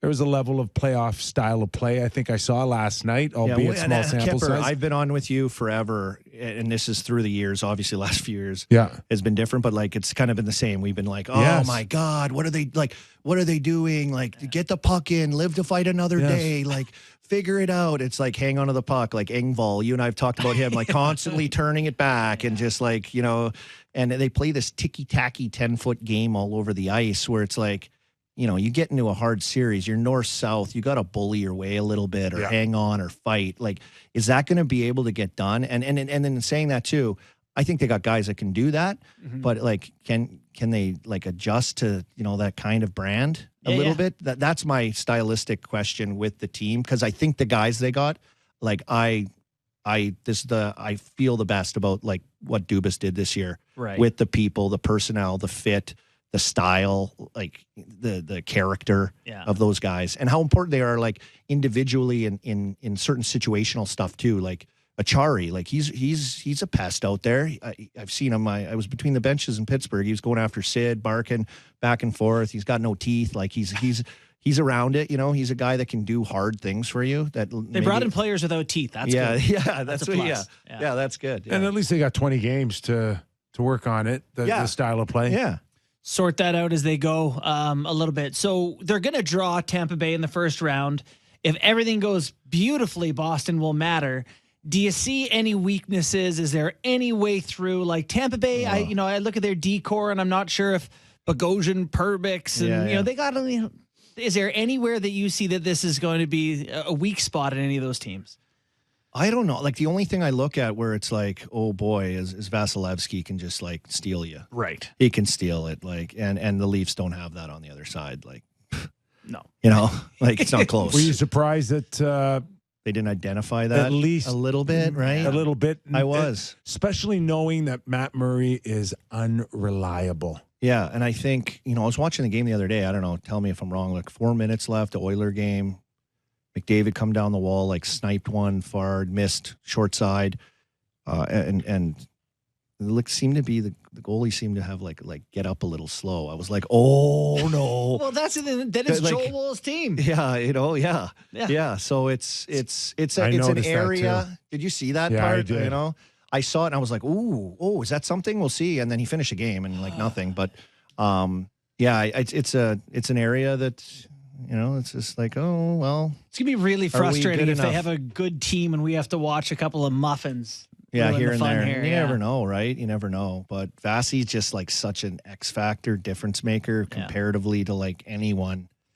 there was a level of playoff style of play I think I saw last night, albeit small sample Kyper, size. I've been on with you forever, and this is through the years. Obviously, last few years has been different, but like it's kind of been the same. We've been like, oh my God, what are they like? What are they doing? Like, get the puck in, live to fight another day. Like, figure it out. It's like hang on to the puck, like Engvall. You and I have talked about him, like constantly turning it back and just like, you know, and they play this ticky-tacky 10-foot game all over the ice where it's like, you know, you get into a hard series, you're north-south, you got to bully your way a little bit or hang on or fight. Like, is that going to be able to get done? And then saying that too, I think they got guys that can do that, but like, can they like adjust to, you know, that kind of brand a little bit? That's my stylistic question with the team. Cause I think the guys they got, like I feel the best about like what Dubas did this year with the people, the personnel, the fit, the style, like the character of those guys and how important they are, like individually in certain situational stuff too. Like Achari, like he's a pest out there. I've seen him. I was between the benches in Pittsburgh. He was going after Sid, barking back and forth. He's got no teeth. Like he's around it. You know, he's a guy that can do hard things for you. That they brought in players without teeth. That's good. That's what, yeah, that's good. Yeah. And at least they got 20 games to work on it. The style of play. Yeah. Sort that out as they go a little bit. So they're going to draw Tampa Bay in the first round. If everything goes beautifully, Boston will matter. Do you see any weaknesses? Is there any way through? Like Tampa Bay, I look at their decor and I'm not sure if Bogosian, Perbix, and you know they got. Is there anywhere that you see that this is going to be a weak spot in any of those teams? I don't know. Like the only thing I look at where it's like, oh boy, is Vasilevsky can just like steal you. Right. He can steal it. Like, and the Leafs don't have that on the other side. Like, no, you know, like it's not close. Were you surprised that they didn't identify that at least a little bit, right? A little bit. I was. Especially knowing that Matt Murray is unreliable. Yeah. And I think, you know, I was watching the game the other day. I don't know. Tell me if I'm wrong. Like 4 minutes left, the Oiler game. McDavid come down the wall, like sniped one far, missed short side, and it seemed to be the goalie seemed to have like get up a little slow. I was like, oh no. Well, that's Joel Woll's team. Yeah, you know, yeah. So it's an area. Did you see that part? I did. You know, I saw it and I was like, is that something? We'll see. And then he finished the game and like nothing. But it's an area that. You know, it's just like, oh, well. It's going to be really frustrating if they have a good team and we have to watch a couple of muffins. Yeah, here and there. You never know, right? You never know. But Vasi's just like such an X factor difference maker comparatively to like anyone